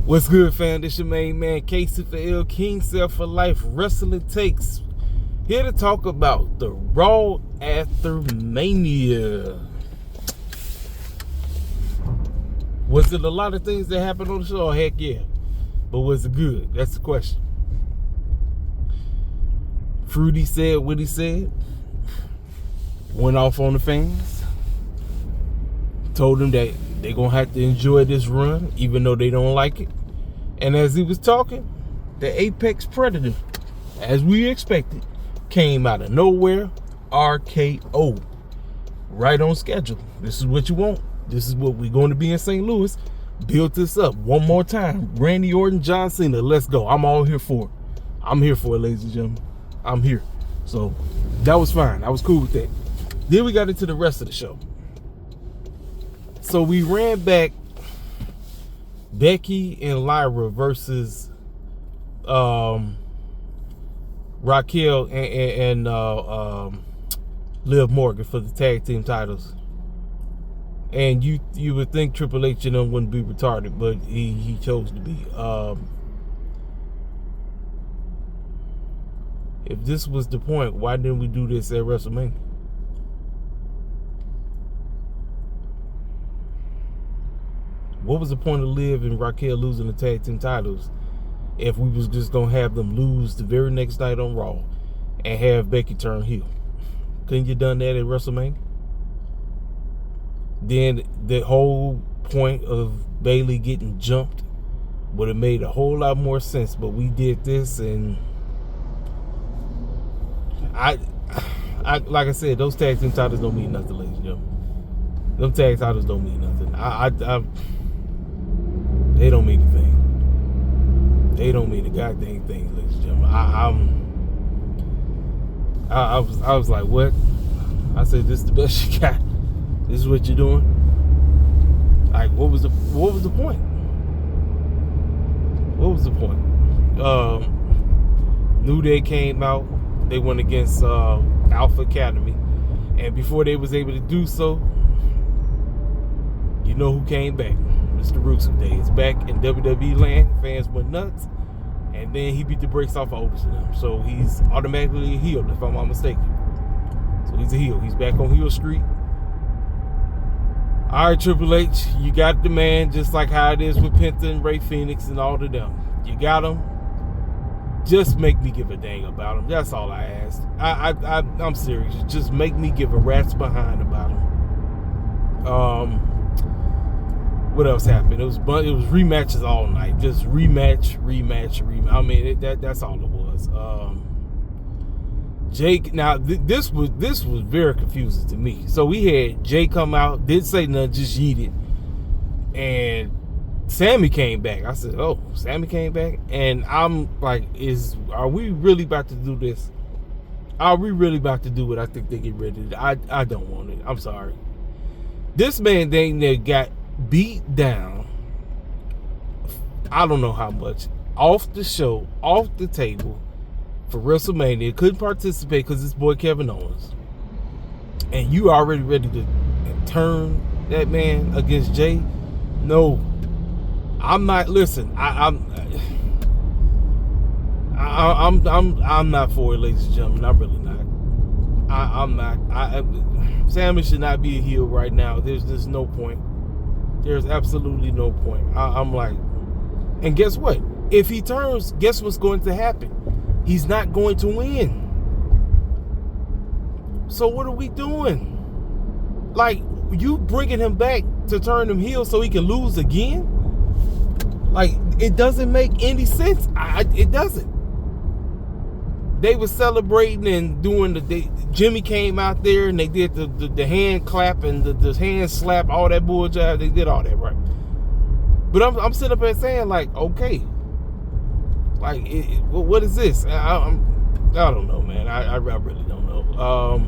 What's good, fam? This your main man, Casey for L, King Seth for Life, Wrestling Takes. Here to talk about the Raw after Mania. Was it a lot of things that happened on the show? Heck yeah. But was it good? That's the question. Fruity said what he said. Went off on the fans. Told them that they're going to have to enjoy this run, even though they don't like it. And as he was talking, the Apex Predator, as we expected, came out of nowhere, RKO. Right on schedule. This is what you want. This is what we're going to be in St. Louis. Build this up one more time. Randy Orton, John Cena, let's go. I'm all here for it. I'm here for it, ladies and gentlemen. I'm here. So that was fine. I was cool with that. Then we got into the rest of the show. So we ran back Becky and Lyra versus Raquel and Liv Morgan for the tag team titles. And you would think Triple H and them wouldn't be retarded, but he chose to be. If this was the point, why didn't we do this at WrestleMania? What was the point of Liv and Raquel losing the tag team titles if we was just going to have them lose the very next night on Raw and have Becky turn heel? Couldn't you done that at WrestleMania? Then the whole point of Bayley getting jumped would have made a whole lot more sense, but we did this, and I like I said, those tag team titles don't mean nothing, ladies and gentlemen. Them tag titles don't mean nothing. They don't mean a thing. They don't mean a goddamn thing, ladies and gentlemen. I was like, what? I said, this is the best you got. This is what you're doing. Like, what was the point? What was the point? New Day came out. They went against Alpha Academy, and before they was able to do so, you know who came back? Mr. Rusev Day is back in WWE land. Fans went nuts, and then he beat the brakes off of Otis and them. So he's automatically a heel, if I'm not mistaken. So he's a heel. He's back on heel street. All right, Triple H, you got the man, just like how it is with Penta and Ray Phoenix and all of them. You got him. Just make me give a dang about him. That's all I asked. I'm serious. Just make me give a rat's behind about him. What else happened? It was rematches all night. Just rematch. I mean, that's all it was. Jake. Now this was very confusing to me. So we had Jay come out, didn't say nothing, just yeeted, and Sammy came back. I said, "Oh, Sammy came back," and I'm like, are we really about to do this? Are we really about to do what I think they get ready to do? I don't want it. I'm sorry. This man dang near got beat down. I don't know how much off the show, off the table for WrestleMania. Couldn't participate because this boy Kevin Owens. And you already ready to turn that man against Jay? No. I'm not. Listen, I'm not for it, ladies and gentlemen. I'm really not. I'm not. Sammy should not be a heel right now. There's no point. There's absolutely no point. I'm like, and guess what? If he turns, guess what's going to happen? He's not going to win. So what are we doing? Like, you bringing him back to turn him heel so he can lose again? Like, it doesn't make any sense. It doesn't. They were celebrating and doing Jimmy came out there and they did the hand clap and the hand slap, all that bullshit. They did all that, right? But I'm sitting up there saying, like, okay, like, what is this? I don't know, man. I really don't know.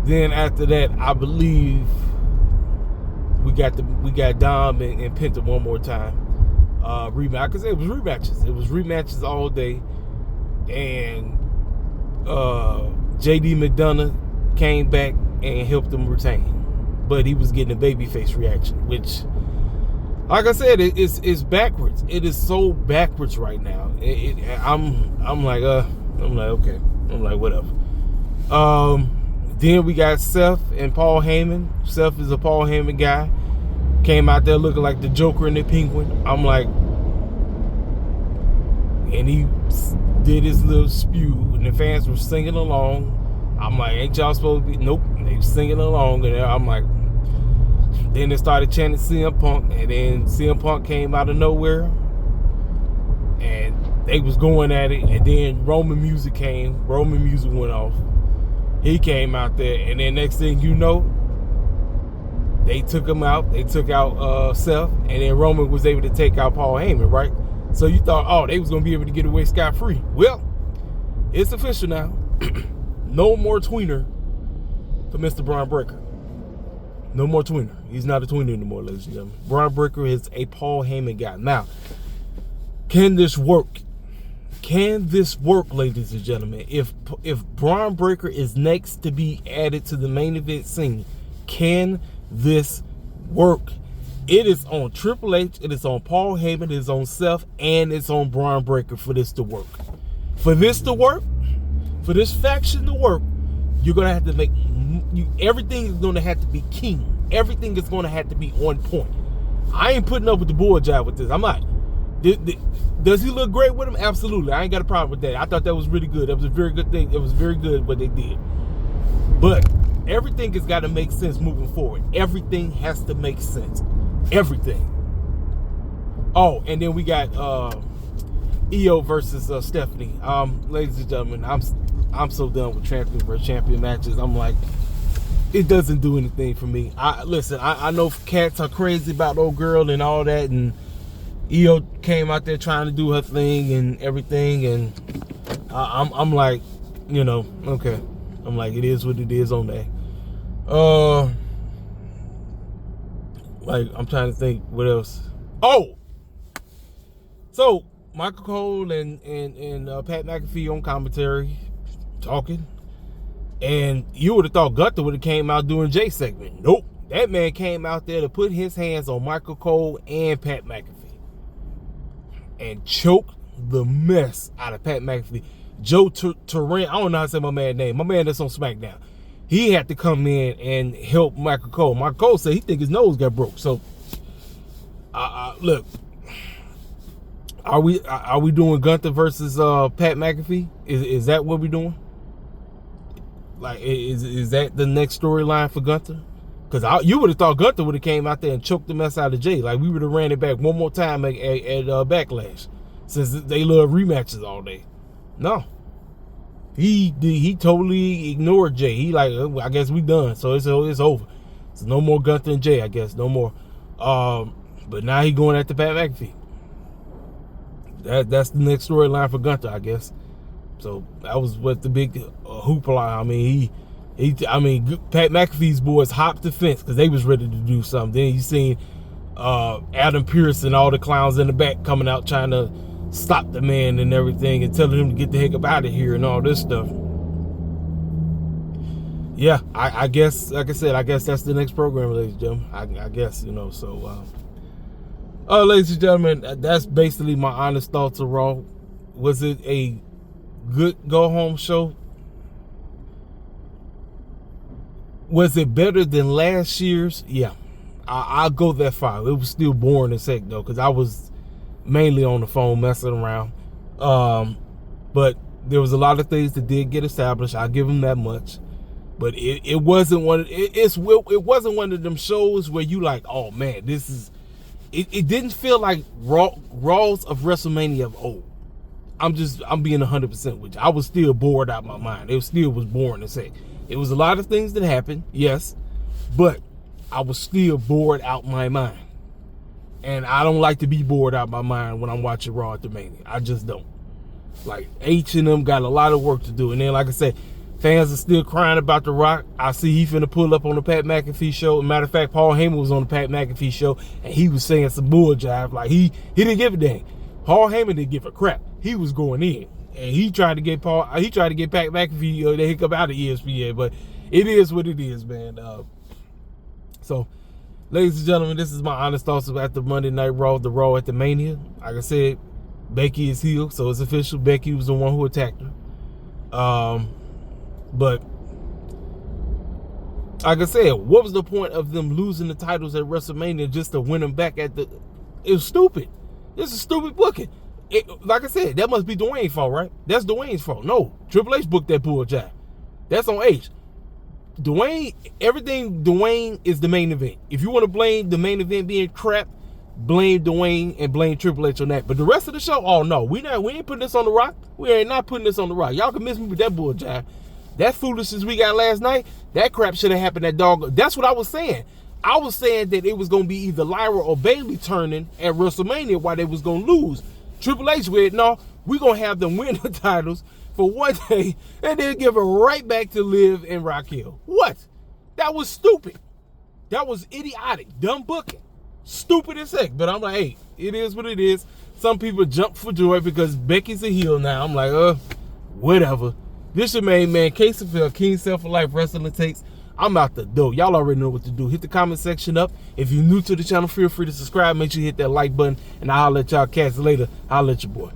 Then after that, I believe we got Dom and Penta one more time. Rematch, because it was rematches. It was rematches all day, and JD McDonough came back and helped them retain, but he was getting a babyface reaction, which like I said, it's backwards. It is so backwards right now. I'm like okay. I'm like whatever. Then we got Seth and Paul Heyman. Seth is a Paul Heyman guy. Came out there looking like the Joker and the Penguin. I'm like, and he did his little spew, and the fans were singing along. I'm like, ain't y'all supposed to be? Nope. They were singing along, and I'm like, then they started chanting CM Punk, and then CM Punk came out of nowhere, and they was going at it, and then Roman music came. Roman music went off. He came out there, and then next thing you know, they took him out. They took out Seth, and then Roman was able to take out Paul Heyman, right? So you thought, oh, they was going to be able to get away scot-free. Well, it's official now. No more tweener for Mr. Bron Breaker. No more tweener. He's not a tweener anymore, ladies and gentlemen. Bron Breaker is a Paul Heyman guy. Now, can this work? Can this work, ladies and gentlemen? If Bron Breaker is next to be added to the main event scene, can this work? It is on Triple H, it is on Paul Heyman, it is on Seth, and it's on Bron Breaker for this to work. For this to work, for this faction to work, you're going to have to make, everything is going to have to be king. Everything is going to have to be on point. I ain't putting up with the bull jive with this. I'm not. Does he look great with him? Absolutely. I ain't got a problem with that. I thought that was really good. That was a very good thing. It was very good what they did. But everything has got to make sense moving forward. Everything has to make sense. Everything. Oh, and then we got EO versus Stephanie. Ladies and gentlemen, I'm so done with champion versus champion matches. I'm like, it doesn't do anything for me. I know cats are crazy about old girl and all that, and EO came out there trying to do her thing and everything, and I'm like, okay. I'm like, it is what it is on that. Like, I'm trying to think what else. Oh, so Michael Cole and Pat McAfee on commentary talking, and you would have thought Gunther would have came out doing Jay segment. Nope, that man came out there to put his hands on Michael Cole and Pat McAfee and choke the mess out of Pat McAfee. Joe Terran, I don't know how to say my man's name. My man that's on SmackDown. He had to come in and help Michael Cole. Michael Cole said he think his nose got broke. So, look, are we doing Gunther versus Pat McAfee? Is that what we're doing? Like, is that the next storyline for Gunther? Because you would have thought Gunther would have came out there and choked the mess out of Jay. Like, we would have ran it back one more time at Backlash, since they love rematches all day. No. He totally ignored Jay. He like, I guess we done. So it's over. So no more Gunther and Jay, I guess. No more. But now he going after Pat McAfee. That's the next storyline for Gunther, I guess. So that was what the big hoopla. I mean, Pat McAfee's boys hopped the fence because they was ready to do something. Then you seen Adam Pearce and all the clowns in the back coming out trying to stop the man and everything and telling him to get the heck up out of here and all this stuff. Yeah, I guess, like I said, I guess that's the next program, ladies and gentlemen. I guess, so ladies and gentlemen, that's basically my honest thoughts of Raw. Was it a good go-home show? Was it better than last year's? Yeah, I'll go that far. It was still boring as heck, though, because I was mainly on the phone messing around. But there was a lot of things that did get established. I'll give them that much. But it wasn't one. It wasn't one of them shows where you like, oh man, this is. It didn't feel like Raws of WrestleMania of old. I'm being 100% with you. I was still bored out of my mind. It still was boring as heck. It was a lot of things that happened, yes, but I was still bored out my mind. And I don't like to be bored out my mind when I'm watching Raw at the Mania. I just don't. Like, H&M got a lot of work to do. And then, like I said, fans are still crying about The Rock. I see he finna pull up on the Pat McAfee show. Matter of fact, Paul Heyman was on the Pat McAfee show, and he was saying some bull jive. Like, he didn't give a damn. Paul Heyman didn't give a crap. He was going in. And he tried to get Pat McAfee the heck up out of ESPN. But it is what it is, man. So, Ladies and gentlemen, this is my honest thoughts about the Monday Night Raw, the Raw at the Mania. Like I said, Becky is healed, so it's official. Becky was the one who attacked her. But like I said, what was the point of them losing the titles at WrestleMania just to win them back at the... It was stupid. This is stupid booking. Like I said, that must be Dwayne's fault, right? That's Dwayne's fault. No, Triple H booked that bull jive. That's on H. Dwayne, everything Dwayne is the main event. If you want to blame the main event being crap, blame Dwayne and blame Triple H on that. But the rest of the show, oh no, we ain't putting this on the Rock. We ain't not putting this on the Rock. Y'all can miss me with that bull jive. That foolishness we got last night, that crap should have happened at dog. That's what I was saying. I was saying that it was going to be either Lyra or Bayley turning at WrestleMania while they was going to lose. Triple H went, no, we're going to have them win the titles for one day and then give it right back to Liv and Raquel. What? That was stupid. That was idiotic. Dumb booking. Stupid as heck. But I'm like, hey, it is what it is. Some people jump for joy because Becky's a heel now. I'm like, whatever. This your main man, Casey King Self for Life Wrestling Takes. I'm out the door. Y'all already know what to do. Hit the comment section up. If you're new to the channel, feel free to subscribe. Make sure you hit that like button. And I'll let y'all catch later. I'll let your boy.